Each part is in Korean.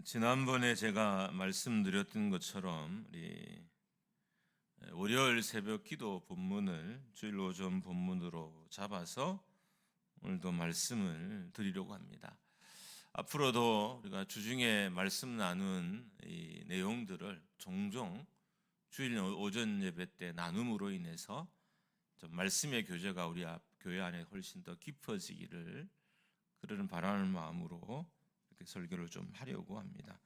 지난번에 제가 말씀드렸던 것처럼 우리 월요일 새벽 기도 본문을 주일 오전 본문으로 잡아서 오늘도 말씀을 드리려고 합니다. 앞으로도 우리가 주중에 말씀 나눈 이 내용들을 종종 주일 오전 예배 때 나눔으로 인해서 좀 말씀의 교제가 우리 교회 안에 훨씬 더 깊어지기를 그러는 바라는 마음으로 이렇게 설교를 좀 하려고 합니다.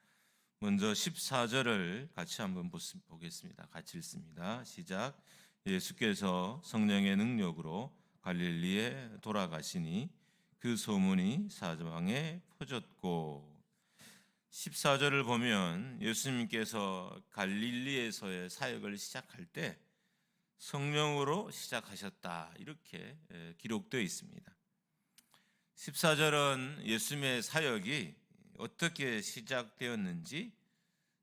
먼저 14절을 같이 한번 보겠습니다. 같이 읽습니다. 시작. 예수께서 성령의 능력으로 갈릴리에 돌아가시니 그 소문이 사방에 퍼졌고. 14절을 보면 예수님께서 갈릴리에서의 사역을 시작할 때 성령으로 시작하셨다 이렇게 기록되어 있습니다. 14절은 예수님의 사역이 어떻게 시작되었는지,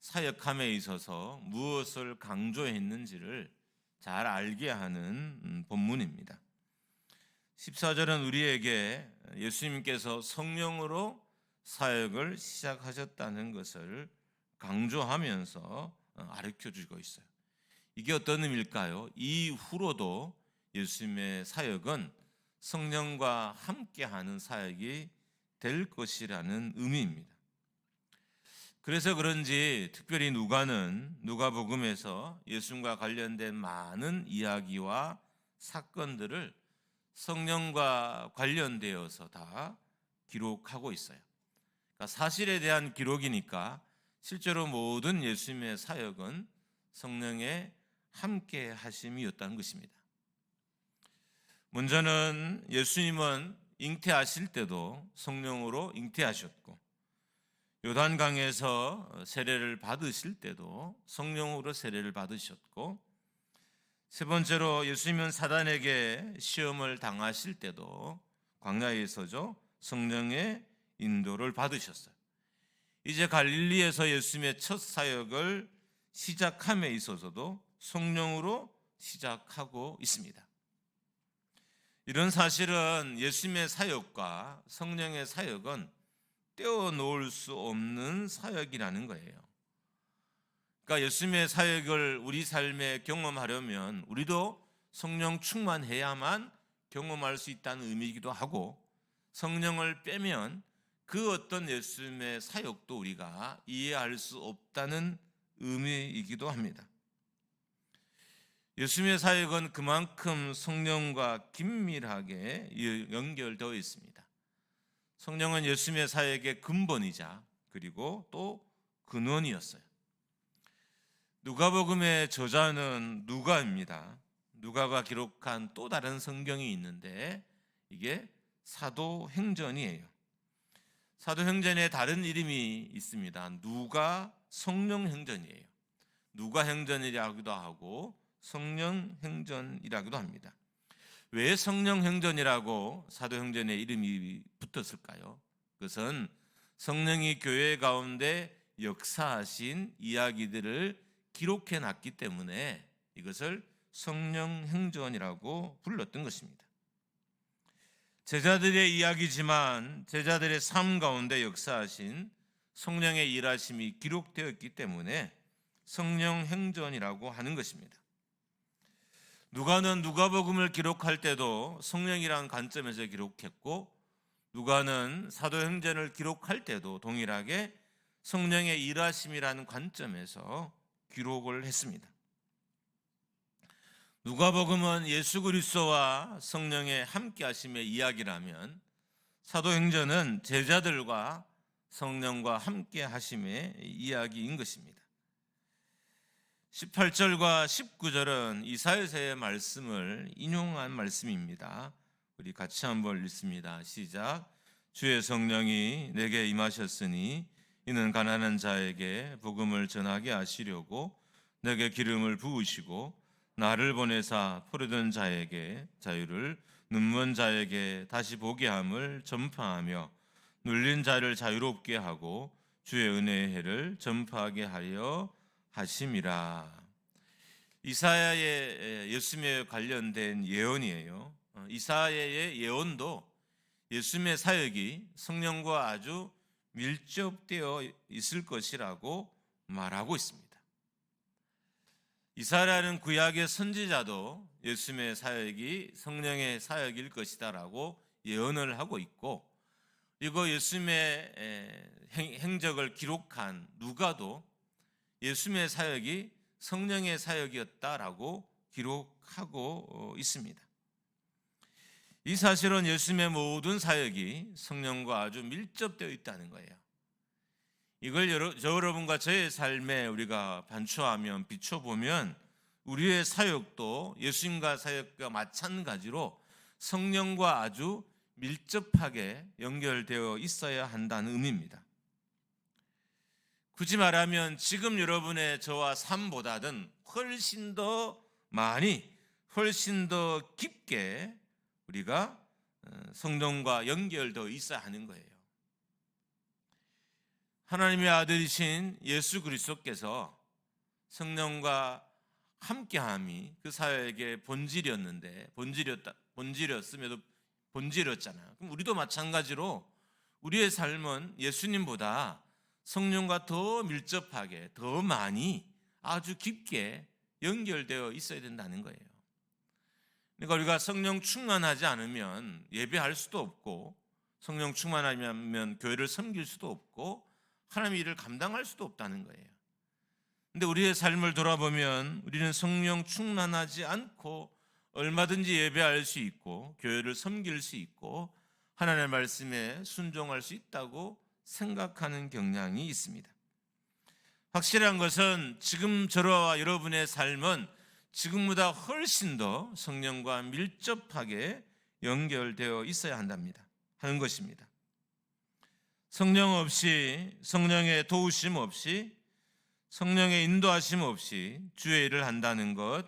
사역함에 있어서 무엇을 강조했는지를 잘 알게 하는 본문입니다. 14절은 우리에게 예수님께서 성령으로 사역을 시작하셨다는 것을 강조하면서 가르쳐주고 있어요. 이게 어떤 의미일까요? 이후로도 예수님의 사역은 성령과 함께하는 사역이 될 것이라는 의미입니다. 그래서 그런지 특별히 누가복음에서 예수님과 관련된 많은 이야기와 사건들을 성령과 관련되어서 다 기록하고 있어요. 그러니까 사실에 대한 기록이니까 실제로 모든 예수님의 사역은 성령의 함께 하심이었다는 것입니다. 먼저는 예수님은 잉태하실 때도 성령으로 잉태하셨고, 요단강에서 세례를 받으실 때도 성령으로 세례를 받으셨고, 세 번째로 예수님은 사단에게 시험을 당하실 때도 광야에서죠 성령의 인도를 받으셨어요. 이제 갈릴리에서 예수님의 첫 사역을 시작함에 있어서도 성령으로 시작하고 있습니다. 이런 사실은 예수님의 사역과 성령의 사역은 떼어놓을 수 없는 사역이라는 거예요. 그러니까 예수님의 사역을 우리 삶에 경험하려면 우리도 성령 충만해야만 경험할 수 있다는 의미이기도 하고, 성령을 빼면 그 어떤 예수님의 사역도 우리가 이해할 수 없다는 의미이기도 합니다. 예수님의 사역은 그만큼 성령과 긴밀하게 연결되어 있습니다. 성령은 예수님의 사역의 근본이자 그리고 또 근원이었어요. 누가복음의 저자는 누가입니다. 누가가 기록한 또 다른 성경이 있는데 이게 사도행전이에요. 사도행전에 다른 이름이 있습니다. 누가 성령행전이에요. 누가행전이라고도 하고 성령행전이라고도 합니다. 왜 성령행전이라고 사도행전에 이름이 붙었을까요? 그것은 성령이 교회 가운데 역사하신 이야기들을 기록해 놨기 때문에 이것을 성령행전이라고 불렀던 것입니다. 제자들의 이야기지만 제자들의 삶 가운데 역사하신 성령의 일하심이 기록되었기 때문에 성령행전이라고 하는 것입니다. 누가는 누가복음을 기록할 때도 성령이라는 관점에서 기록했고, 누가는 사도행전을 기록할 때도 동일하게 성령의 일하심이라는 관점에서 기록을 했습니다. 누가복음은 예수 그리스도와 성령의 함께하심의 이야기라면, 사도행전은 제자들과 성령과 함께하심의 이야기인 것입니다. 18절과 19절은 이사야서의 말씀을 인용한 말씀입니다. 우리 같이 한번 읽습니다. 시작. 주의 성령이 내게 임하셨으니 이는 가난한 자에게 복음을 전하게 하시려고 내게 기름을 부으시고 나를 보내사 포로된 자에게 자유를, 눈먼 자에게 다시 보게 함을 전파하며 눌린 자를 자유롭게 하고 주의 은혜의 해를 전파하게 하려 하심이라. 이사야의 예수님에 관련된 예언이에요. 이사야의 예언도 예수님의 사역이 성령과 아주 밀접되어 있을 것이라고 말하고 있습니다. 이사야라는 구약의 선지자도 예수님의 사역이 성령의 사역일 것이다라고 예언을 하고 있고, 그리고 예수님의 행적을 기록한 누가도 예수님의 사역이 성령의 사역이었다라고 기록하고 있습니다. 이 사실은 예수님의 모든 사역이 성령과 아주 밀접되어 있다는 거예요. 이걸 여러분과 저의 삶에 우리가 반추하면 비춰보면 우리의 사역도 예수님과 사역과 마찬가지로 성령과 아주 밀접하게 연결되어 있어야 한다는 의미입니다. 굳이 말하면 지금 여러분의 저와 삶보다는 훨씬 더 많이, 훨씬 더 깊게 우리가 성령과 연결되어 있어야 하는 거예요. 하나님의 아들이신 예수 그리스도께서 성령과 함께함이 그 사역의 본질이었는데, 본질이었음에도 본질이었잖아요. 그럼 우리도 마찬가지로 우리의 삶은 예수님보다 성령과 더 밀접하게, 더 많이, 아주 깊게 연결되어 있어야 된다는 거예요. 그러니까 우리가 성령 충만하지 않으면 예배할 수도 없고, 성령 충만하면 교회를 섬길 수도 없고, 하나님의 일을 감당할 수도 없다는 거예요. 근데 우리의 삶을 돌아보면 우리는 성령 충만하지 않고 얼마든지 예배할 수 있고 교회를 섬길 수 있고 하나님의 말씀에 순종할 수 있다고 생각하는 경향이 있습니다. 확실한 것은 지금 저와 여러분의 삶은 지금보다 훨씬 더 성령과 밀접하게 연결되어 있어야 하는 것입니다. 성령 없이, 성령의 도우심 없이, 성령의 인도하심 없이 주의 일을 한다는 것,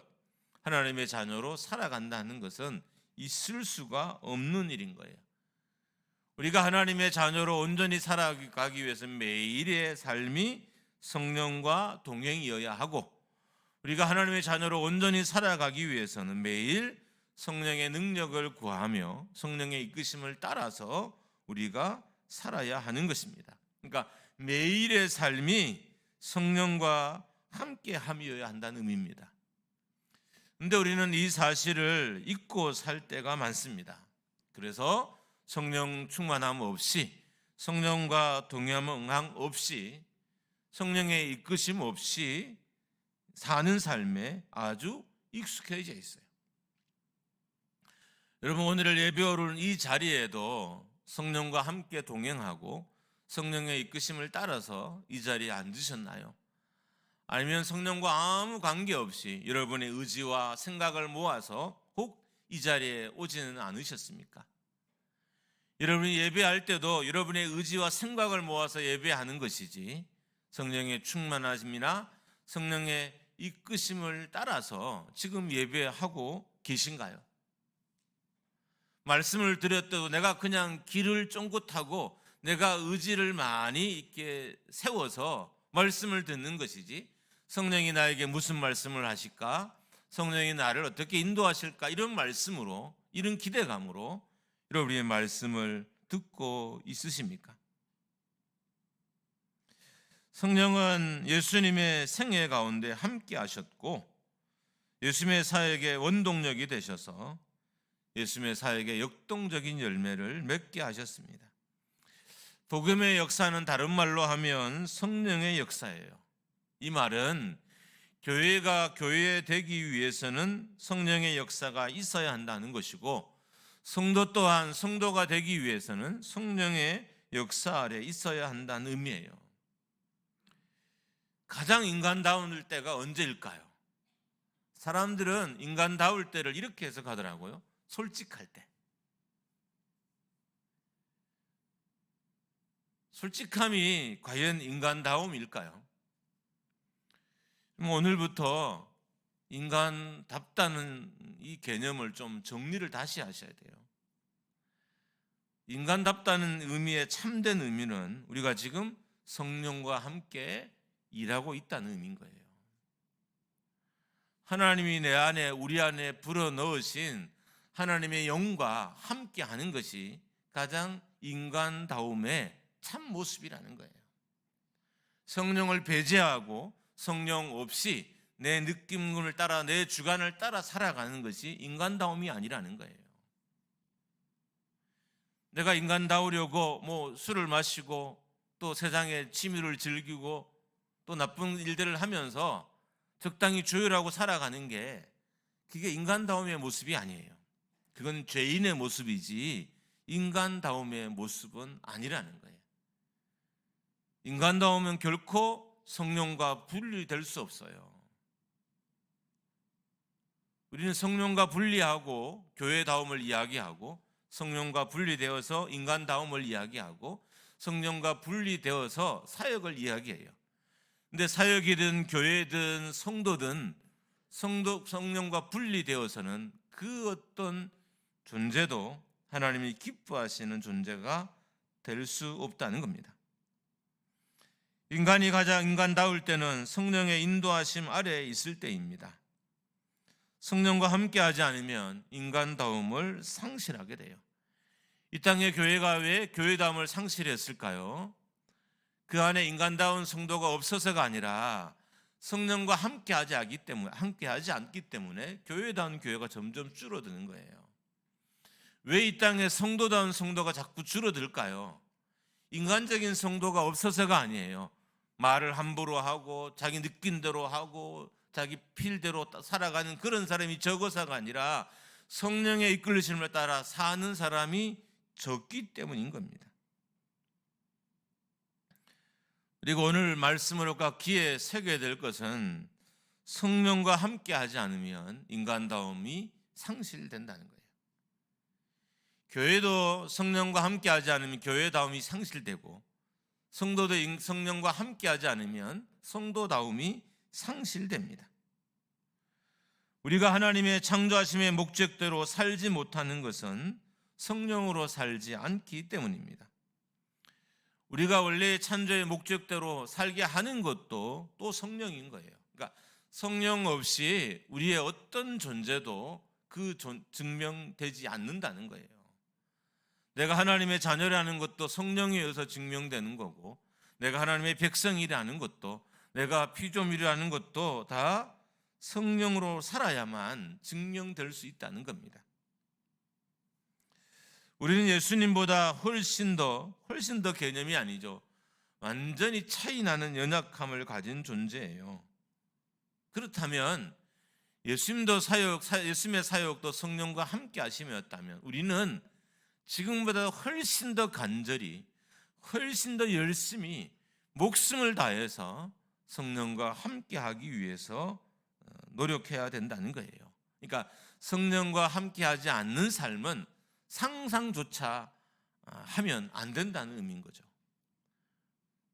하나님의 자녀로 살아간다는 것은 있을 수가 없는 일인 거예요. 우리가 하나님의 자녀로 온전히 살아가기 위해서 매일의 삶이 성령과 동행이어야 하고, 우리가 하나님의 자녀로 온전히 살아가기 위해서는 매일 성령의 능력을 구하며 성령의 이끄심을 따라서 우리가 살아야 하는 것입니다. 그러니까 매일의 삶이 성령과 함께함이어야 한다는 의미입니다. 그런데 우리는 이 사실을 잊고 살 때가 많습니다. 그래서 성령 충만함 없이, 성령과 동행함 없이, 성령의 이끄심 없이 사는 삶에 아주 익숙해져 있어요. 여러분, 오늘을 예배오른 이 자리에도 성령과 함께 동행하고 성령의 이끄심을 따라서 이 자리에 앉으셨나요? 아니면 성령과 아무 관계없이 여러분의 의지와 생각을 모아서 혹 이 자리에 오지는 않으셨습니까? 여러분이 예배할 때도 여러분의 의지와 생각을 모아서 예배하는 것이지 성령의 충만하심이나 성령의 이끄심을 따라서 지금 예배하고 계신가요? 말씀을 드렸더라도 내가 그냥 길을 쫑긋하고 내가 의지를 많이 있게 세워서 말씀을 듣는 것이지 성령이 나에게 무슨 말씀을 하실까? 성령이 나를 어떻게 인도하실까? 이런 말씀으로, 이런 기대감으로 여러분의 말씀을 듣고 있으십니까? 성령은 예수님의 생애 가운데 함께 하셨고 예수님의 사역의 원동력이 되셔서 예수님의 사역의 역동적인 열매를 맺게 하셨습니다. 복음의 역사는 다른 말로 하면 성령의 역사예요. 이 말은 교회가 교회 되기 위해서는 성령의 역사가 있어야 한다는 것이고 성도 또한 성도가 되기 위해서는 성령의 역사 아래 있어야 한다는 의미예요. 가장 인간다울 때가 언제일까요? 사람들은 인간다울 때를 이렇게 해석하더라고요. 솔직할 때. 솔직함이 과연 인간다움일까요? 오늘부터 인간답다는 이 개념을 좀 정리를 다시 하셔야 돼요. 인간답다는 의미의 참된 의미는 우리가 지금 성령과 함께 일하고 있다는 의미인 거예요. 하나님이 내 안에, 우리 안에 불어넣으신 하나님의 영과 함께 하는 것이 가장 인간다움의 참 모습이라는 거예요. 성령을 배제하고 성령 없이 내 느낌을 따라 내 주관을 따라 살아가는 것이 인간다움이 아니라는 거예요. 내가 인간다우려고 술을 마시고 또 세상의 취미를 즐기고 또 나쁜 일들을 하면서 적당히 조율하고 살아가는 게 그게 인간다움의 모습이 아니에요. 그건 죄인의 모습이지 인간다움의 모습은 아니라는 거예요. 인간다움은 결코 성령과 분리될 수 없어요. 우리는 성령과 분리하고 교회다움을 이야기하고 성령과 분리되어서 인간다움을 이야기하고 성령과 분리되어서 사역을 이야기해요. 근데 사역이든 교회든 성도든 성령과 분리되어서는 그 어떤 존재도 하나님이 기뻐하시는 존재가 될 수 없다는 겁니다. 인간이 가장 인간다울 때는 성령의 인도하심 아래에 있을 때입니다. 성령과 함께하지 않으면 인간다움을 상실하게 돼요. 이 땅의 교회가 왜 교회다움을 상실했을까요? 그 안에 인간다운 성도가 없어서가 아니라 성령과 함께하지 않기 때문에 교회다운 교회가 점점 줄어드는 거예요. 왜 이 땅에 성도다운 성도가 자꾸 줄어들까요? 인간적인 성도가 없어서가 아니에요. 말을 함부로 하고 자기 느낀 대로 하고 자기 필대로 살아가는 그런 사람이 적어서가 아니라 성령의 이끌리심을 따라 사는 사람이 적기 때문인 겁니다. 그리고 오늘 말씀으로 귀에 새겨야 될 것은 성령과 함께하지 않으면 인간다움이 상실된다는 거예요. 교회도 성령과 함께하지 않으면 교회다움이 상실되고 성도도 성령과 함께하지 않으면 성도다움이 상실됩니다. 우리가 하나님의 창조하심의 목적대로 살지 못하는 것은 성령으로 살지 않기 때문입니다. 우리가 원래 창조의 목적대로 살게 하는 것도 또 성령인 거예요. 그러니까 성령 없이 우리의 어떤 존재도 증명되지 않는다는 거예요. 내가 하나님의 자녀라는 것도 성령에 의해서 증명되는 거고 내가 하나님의 백성이라는 것도 내가 피조물이라는 것도 다 성령으로 살아야만 증명될 수 있다는 겁니다. 우리는 예수님보다 훨씬 더 개념이 아니죠. 완전히 차이 나는 연약함을 가진 존재예요. 그렇다면 예수님의 사역도 성령과 함께 하심이었다면 우리는 지금보다 훨씬 더 간절히 훨씬 더 열심히 목숨을 다해서 성령과 함께 하기 위해서 노력해야 된다는 거예요. 그러니까 성령과 함께 하지 않는 삶은 상상조차 하면 안 된다는 의미인 거죠.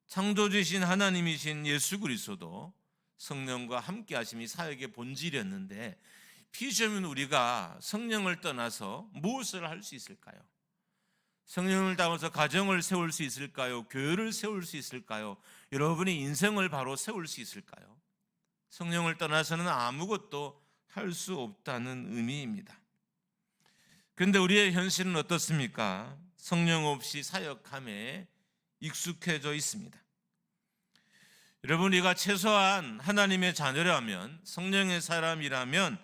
창조주이신 하나님이신 예수 그리스도도 성령과 함께 하심이 사역의 본질이었는데 피조물 우리가 성령을 떠나서 무엇을 할 수 있을까요? 성령을 따라서 가정을 세울 수 있을까요? 교회를 세울 수 있을까요? 여러분의 인생을 바로 세울 수 있을까요? 성령을 떠나서는 아무것도 할 수 없다는 의미입니다. 그런데 우리의 현실은 어떻습니까? 성령 없이 사역함에 익숙해져 있습니다. 여러분, 우리가 최소한 하나님의 자녀라면, 성령의 사람이라면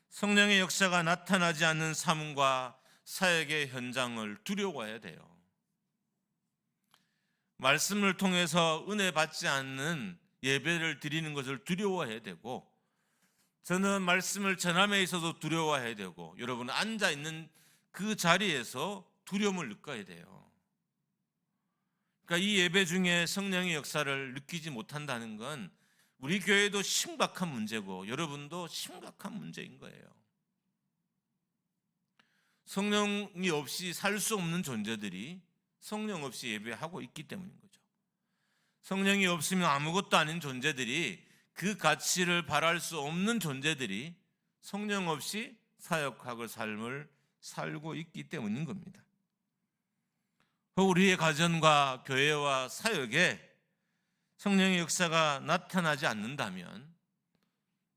성령의 역사가 나타나지 않는 삶과 사역의 현장을 두려워해야 돼요. 말씀을 통해서 은혜 받지 않는 예배를 드리는 것을 두려워해야 되고, 저는 말씀을 전함에 있어서 두려워해야 되고, 여러분 앉아 있는 그 자리에서 두려움을 느껴야 돼요. 그러니까 이 예배 중에 성령의 역사를 느끼지 못한다는 건 우리 교회도 심각한 문제고 여러분도 심각한 문제인 거예요. 성령이 없이 살 수 없는 존재들이 성령 없이 예배하고 있기 때문인 거죠. 성령이 없으면 아무것도 아닌 존재들이, 그 가치를 바랄 수 없는 존재들이 성령 없이 사역하고 삶을 살고 있기 때문인 겁니다. 우리의 가정과 교회와 사역에 성령의 역사가 나타나지 않는다면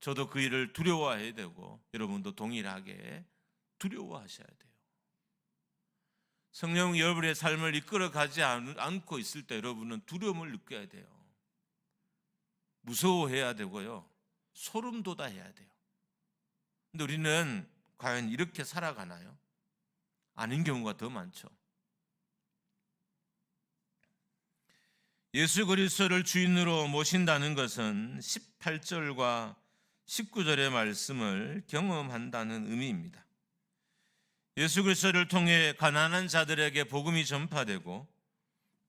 저도 그 일을 두려워해야 되고 여러분도 동일하게 두려워하셔야 돼요. 성령 여러분의 삶을 이끌어가지 않고 있을 때 여러분은 두려움을 느껴야 돼요. 무서워해야 되고요. 소름 돋아해야 돼요. 근데 우리는 과연 이렇게 살아가나요? 아닌 경우가 더 많죠. 예수 그리스도를 주인으로 모신다는 것은 18절과 19절의 말씀을 경험한다는 의미입니다. 예수 그리스도를 통해 가난한 자들에게 복음이 전파되고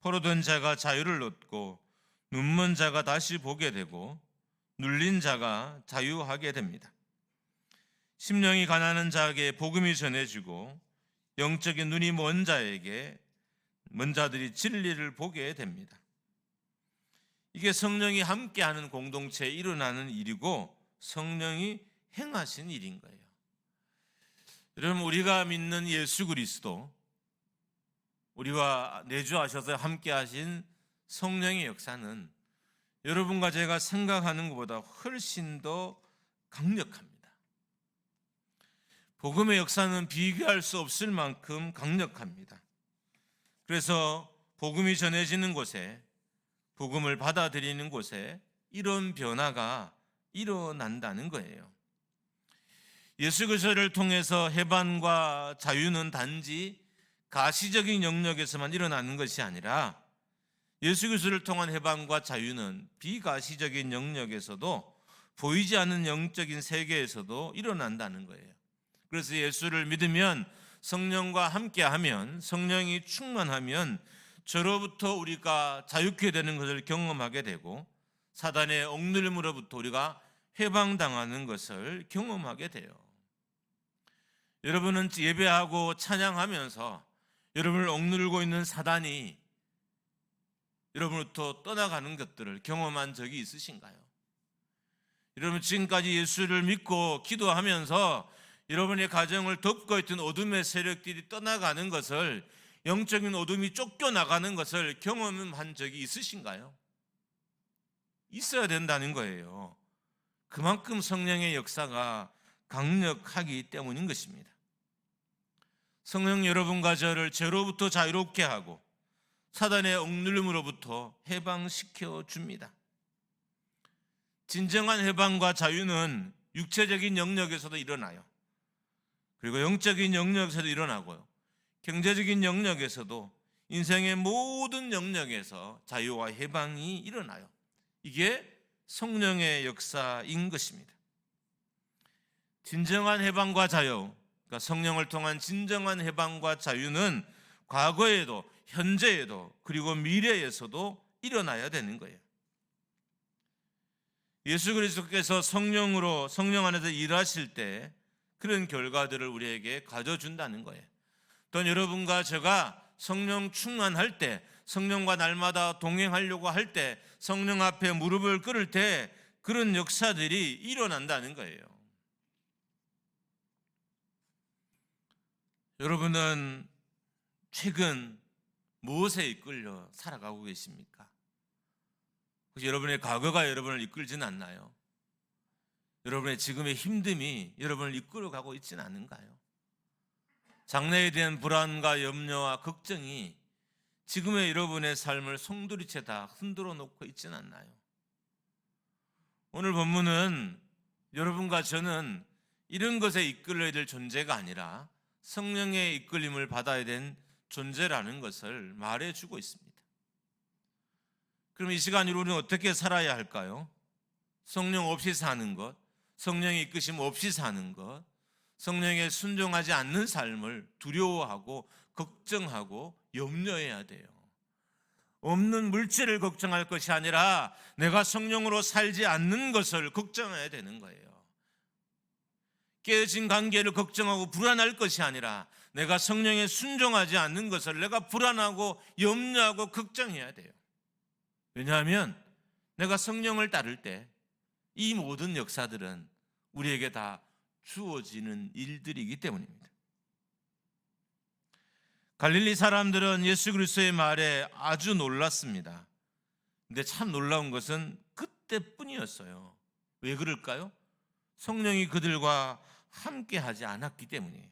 포로된 자가 자유를 얻고 눈먼 자가 다시 보게 되고 눌린 자가 자유하게 됩니다. 심령이 가난한 자에게 복음이 전해지고 영적인 눈이 먼 자에게 먼 자들이 진리를 보게 됩니다. 이게 성령이 함께하는 공동체에 일어나는 일이고 성령이 행하신 일인 거예요. 여러분, 우리가 믿는 예수 그리스도, 우리와 내주하셔서 함께하신 성령의 역사는 여러분과 제가 생각하는 것보다 훨씬 더 강력합니다. 복음의 역사는 비교할 수 없을 만큼 강력합니다. 그래서 복음이 전해지는 곳에, 복음을 받아들이는 곳에 이런 변화가 일어난다는 거예요. 예수 그리스도를 통해서 해방과 자유는 단지 가시적인 영역에서만 일어나는 것이 아니라 예수 그리스도를 통한 해방과 자유는 비가시적인 영역에서도 보이지 않는 영적인 세계에서도 일어난다는 거예요. 그래서 예수를 믿으면 성령과 함께하면 성령이 충만하면 저로부터 우리가 자유케 되는 것을 경험하게 되고 사단의 억눌림으로부터 우리가 해방당하는 것을 경험하게 돼요. 여러분은 예배하고 찬양하면서 여러분을 억누르고 있는 사단이 여러분으로부터 떠나가는 것들을 경험한 적이 있으신가요? 여러분, 지금까지 예수를 믿고 기도하면서 여러분의 가정을 덮고 있던 어둠의 세력들이 떠나가는 것을, 영적인 어둠이 쫓겨나가는 것을 경험한 적이 있으신가요? 있어야 된다는 거예요. 그만큼 성령의 역사가 강력하기 때문인 것입니다. 성령 여러분과 저를 죄로부터 자유롭게 하고 사단의 억눌림으로부터 해방시켜 줍니다. 진정한 해방과 자유는 육체적인 영역에서도 일어나요. 그리고 영적인 영역에서도 일어나고요. 경제적인 영역에서도 인생의 모든 영역에서 자유와 해방이 일어나요. 이게 성령의 역사인 것입니다. 진정한 해방과 자유, 그러니까 성령을 통한 진정한 해방과 자유는 과거에도 현재에도 그리고 미래에서도 일어나야 되는 거예요. 예수 그리스도께서 성령 안에서 일하실 때 그런 결과들을 우리에게 가져준다는 거예요. 또 여러분과 제가 성령 충만할 때, 성령과 날마다 동행하려고 할 때, 성령 앞에 무릎을 꿇을 때 그런 역사들이 일어난다는 거예요. 여러분은 최근 무엇에 이끌려 살아가고 계십니까? 혹시 여러분의 과거가 여러분을 이끌지는 않나요? 여러분의 지금의 힘듦이 여러분을 이끌어가고 있지는 않은가요? 장래에 대한 불안과 염려와 걱정이 지금의 여러분의 삶을 송두리째 다 흔들어 놓고 있지는 않나요? 오늘 본문은 여러분과 저는 이런 것에 이끌려야 될 존재가 아니라 성령의 이끌림을 받아야 된 존재라는 것을 말해주고 있습니다. 그럼 이 시간 우리는 어떻게 살아야 할까요? 성령 없이 사는 것, 성령의 이끄심 없이 사는 것, 성령에 순종하지 않는 삶을 두려워하고 걱정하고 염려해야 돼요. 없는 물질을 걱정할 것이 아니라 내가 성령으로 살지 않는 것을 걱정해야 되는 거예요. 깨어진 관계를 걱정하고 불안할 것이 아니라 내가 성령에 순종하지 않는 것을 내가 불안하고 염려하고 걱정해야 돼요. 왜냐하면 내가 성령을 따를 때 이 모든 역사들은 우리에게 다 주어지는 일들이기 때문입니다. 갈릴리 사람들은 예수 그리스도의 말에 아주 놀랐습니다. 근데 참 놀라운 것은 그때뿐이었어요. 왜 그럴까요? 성령이 그들과 함께 하지 않았기 때문이에요.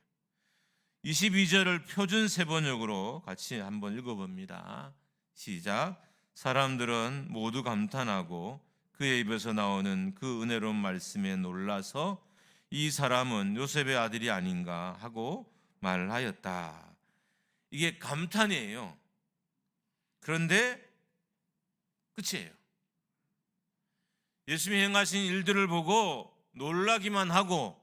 22절을 표준 세번역으로 같이 한번 읽어봅니다. 시작. 사람들은 모두 감탄하고 그의 입에서 나오는 그 은혜로운 말씀에 놀라서 이 사람은 요셉의 아들이 아닌가 하고 말하였다. 이게 감탄이에요. 그런데 끝이에요. 예수님이 행하신 일들을 보고 놀라기만 하고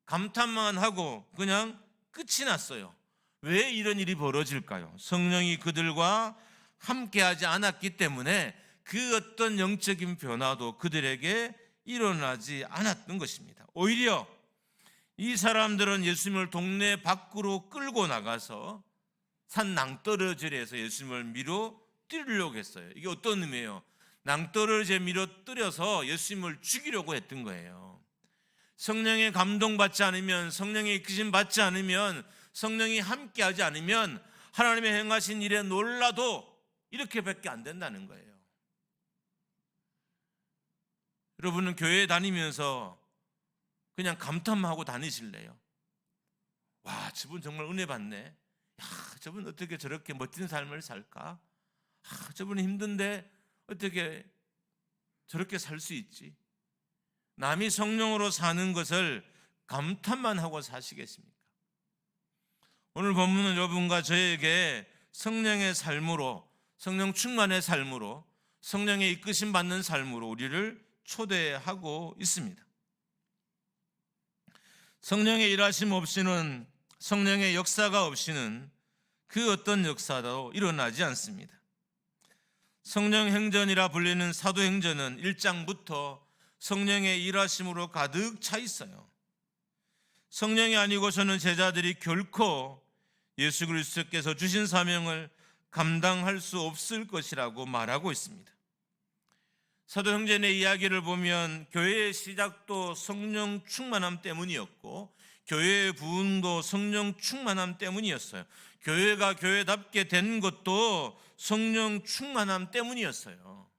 감탄만 하고 그냥 끝이 났어요. 왜 이런 일이 벌어질까요? 성령이 그들과 함께하지 않았기 때문에 그 어떤 영적인 변화도 그들에게 일어나지 않았던 것입니다. 오히려 이 사람들은 예수님을 동네 밖으로 끌고 나가서 산 낭떠러지에서 예수님을 밀어 뛰려고 했어요. 이게 어떤 의미예요? 낭떠러지에 밀어 뛰어서 예수님을 죽이려고 했던 거예요. 성령의 감동받지 않으면, 성령의 이끄심 받지 않으면, 성령이 함께하지 않으면 하나님의 행하신 일에 놀라도 이렇게밖에 안 된다는 거예요. 여러분은 교회에 다니면서 그냥 감탄만 하고 다니실래요? 와, 저분 정말 은혜 받네. 야, 저분 어떻게 저렇게 멋진 삶을 살까? 저분은 힘든데 어떻게 저렇게 살 수 있지? 남이 성령으로 사는 것을 감탄만 하고 사시겠습니까? 오늘 본문은 여러분과 저에게 성령의 삶으로, 성령 충만의 삶으로, 성령의 이끄심 받는 삶으로 우리를 초대하고 있습니다. 성령의 일하심 없이는, 성령의 역사가 없이는 그 어떤 역사도 일어나지 않습니다. 성령 행전이라 불리는 사도행전은 1장부터 성령의 일하심으로 가득 차 있어요. 성령이 아니고서는 제자들이 결코 예수 그리스도께서 주신 사명을 감당할 수 없을 것이라고 말하고 있습니다. 사도행전의 이야기를 보면 교회의 시작도 성령 충만함 때문이었고 교회의 부흥도 성령 충만함 때문이었어요. 교회가 교회답게 된 것도 성령 충만함 때문이었어요.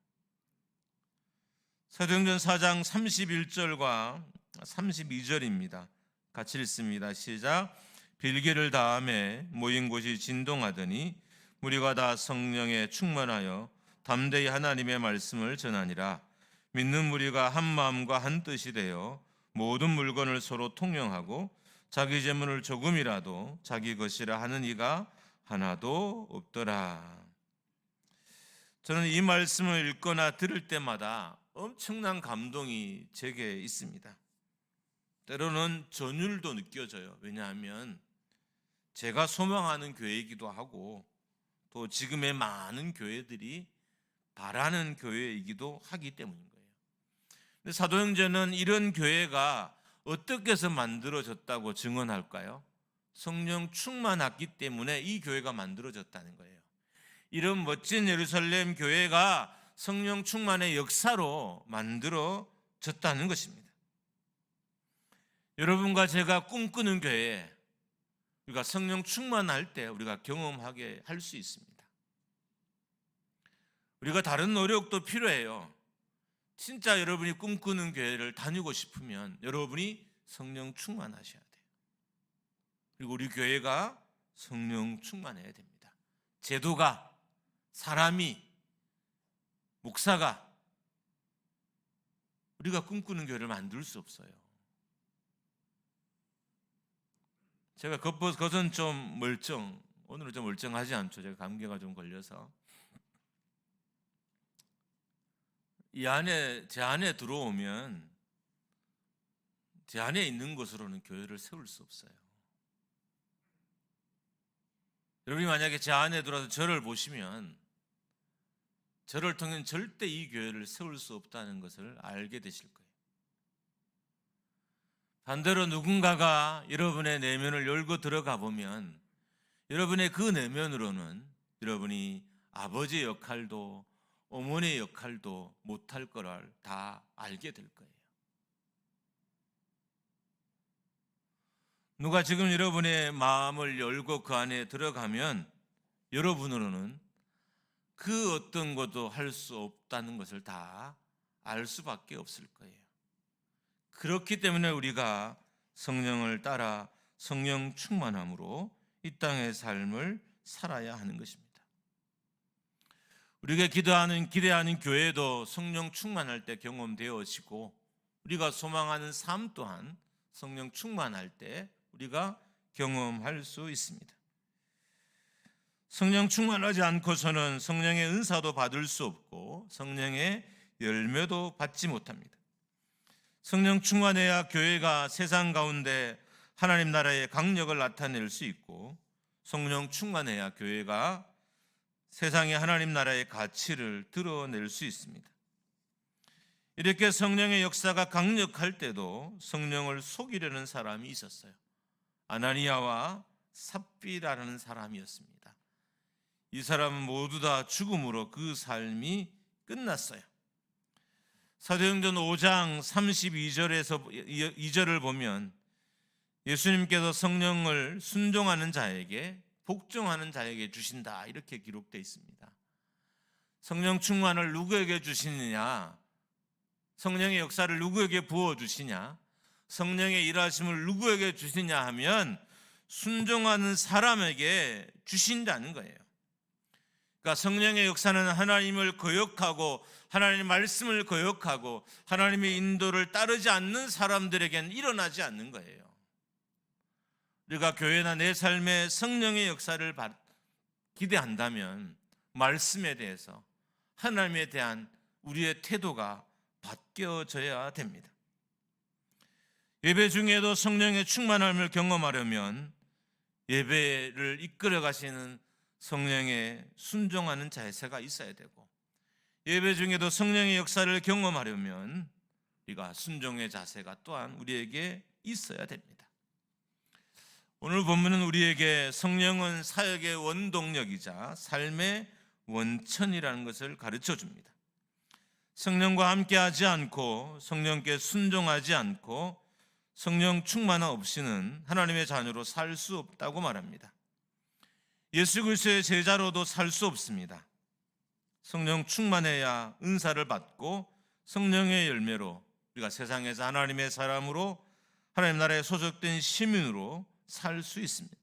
사도행전 4장 31절과 32절입니다. 같이 읽습니다. 시작. 빌기를 다음에 모인 곳이 진동하더니 무리가 다 성령에 충만하여 담대히 하나님의 말씀을 전하니라. 믿는 무리가 한 마음과 한 뜻이 되어 모든 물건을 서로 통용하고 자기 재물을 조금이라도 자기 것이라 하는 이가 하나도 없더라. 저는 이 말씀을 읽거나 들을 때마다 엄청난 감동이 제게 있습니다. 때로는 전율도 느껴져요. 왜냐하면 제가 소망하는 교회이기도 하고 또 지금의 많은 교회들이 바라는 교회이기도 하기 때문인 거예요. 근데 사도행전은 이런 교회가 어떻게 해서 만들어졌다고 증언할까요? 성령 충만했기 때문에 이 교회가 만들어졌다는 거예요. 이런 멋진 예루살렘 교회가 성령 충만의 역사로 만들어졌다는 것입니다. 여러분과 제가 꿈꾸는 교회에 우리가 성령 충만할 때 우리가 경험하게 할 수 있습니다. 우리가 다른 노력도 필요해요. 진짜 여러분이 꿈꾸는 교회를 다니고 싶으면 여러분이 성령 충만하셔야 돼요. 그리고 우리 교회가 성령 충만해야 됩니다. 제도가, 사람이, 목사가 우리가 꿈꾸는 교회를 만들 수 없어요. 제가 겉은 좀 오늘은 좀 멀쩡하지 않죠. 제가 감기가 좀 걸려서. 제 안에 들어오면 제 안에 있는 것으로는 교회를 세울 수 없어요. 여러분이 만약에 제 안에 들어와서 저를 보시면 저를 통해 절대 이 교회를 세울 수 없다는 것을 알게 되실 거예요. 반대로 누군가가 여러분의 내면을 열고 들어가 보면 여러분의 그 내면으로는 여러분이 아버지의 역할도 어머니의 역할도 못할 거를 다 알게 될 거예요. 누가 지금 여러분의 마음을 열고 그 안에 들어가면 여러분으로는 그 어떤 것도 할 수 없다는 것을 다 알 수밖에 없을 거예요. 그렇기 때문에 우리가 성령을 따라 성령 충만함으로 이 땅의 삶을 살아야 하는 것입니다. 우리가 기대하는 교회도 성령 충만할 때 경험되어지고, 우리가 소망하는 삶 또한 성령 충만할 때 우리가 경험할 수 있습니다. 성령 충만하지 않고서는 성령의 은사도 받을 수 없고 성령의 열매도 받지 못합니다. 성령 충만해야 교회가 세상 가운데 하나님 나라의 강력을 나타낼 수 있고, 성령 충만해야 교회가 세상에 하나님 나라의 가치를 드러낼 수 있습니다. 이렇게 성령의 역사가 강력할 때도 성령을 속이려는 사람이 있었어요. 아나니아와 삽비라는 사람이었습니다. 이 사람은 모두 다 죽음으로 그 삶이 끝났어요. 사도행전 5장 32절에서 2절을 보면 예수님께서 성령을 순종하는 자에게, 복종하는 자에게 주신다, 이렇게 기록되어 있습니다. 성령 충만을 누구에게 주시느냐, 성령의 역사를 누구에게 부어주시냐, 성령의 일하심을 누구에게 주시냐 하면 순종하는 사람에게 주신다는 거예요. 그러니까 성령의 역사는 하나님을 거역하고 하나님의 말씀을 거역하고 하나님의 인도를 따르지 않는 사람들에게는 일어나지 않는 거예요. 우리가 교회나 내 삶에 성령의 역사를 기대한다면 말씀에 대해서, 하나님에 대한 우리의 태도가 바뀌어져야 됩니다. 예배 중에도 성령의 충만함을 경험하려면 예배를 이끌어 가시는 성령에 순종하는 자세가 있어야 되고, 예배 중에도 성령의 역사를 경험하려면 우리가 순종의 자세가 또한 우리에게 있어야 됩니다. 오늘 본문은 우리에게 성령은 사역의 원동력이자 삶의 원천이라는 것을 가르쳐 줍니다. 성령과 함께하지 않고 성령께 순종하지 않고 성령 충만함 없이는 하나님의 자녀로 살 수 없다고 말합니다. 예수 그리스도의 제자로도 살 수 없습니다. 성령 충만해야 은사를 받고 성령의 열매로 우리가 세상에서 하나님의 사람으로, 하나님 나라에 소속된 시민으로 살 수 있습니다.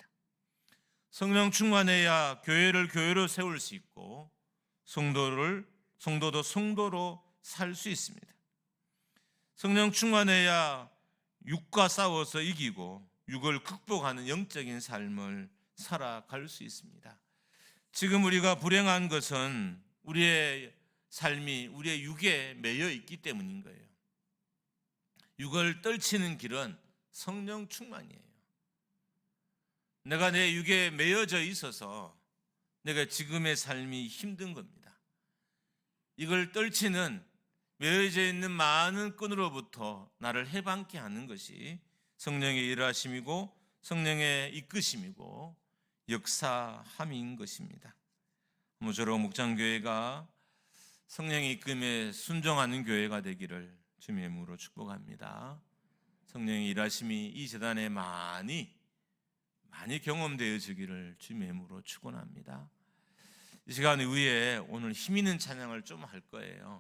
성령 충만해야 교회를 교회로 세울 수 있고 성도도 성도로 살 수 있습니다. 성령 충만해야 육과 싸워서 이기고 육을 극복하는 영적인 삶을 살아갈 수 있습니다. 지금 우리가 불행한 것은 우리의 삶이 우리의 육에 매여 있기 때문인 거예요. 육을 떨치는 길은 성령 충만이에요. 내가 내 육에 매여져 있어서 내가 지금의 삶이 힘든 겁니다. 이걸 떨치는, 매여져 있는 많은 끈으로부터 나를 해방케 하는 것이 성령의 일하심이고 성령의 이끄심이고 역사함인 것입니다. 모쪼록 목장교회가 성령의 이끌림에 순종하는 교회가 되기를 주님의 이름으로 축복합니다. 성령의 일하심이 이 재단에 많이 경험되어지기를 주님의 이름으로 축원합니다. 이 시간 이후에 오늘 힘있는 찬양을 좀 할 거예요.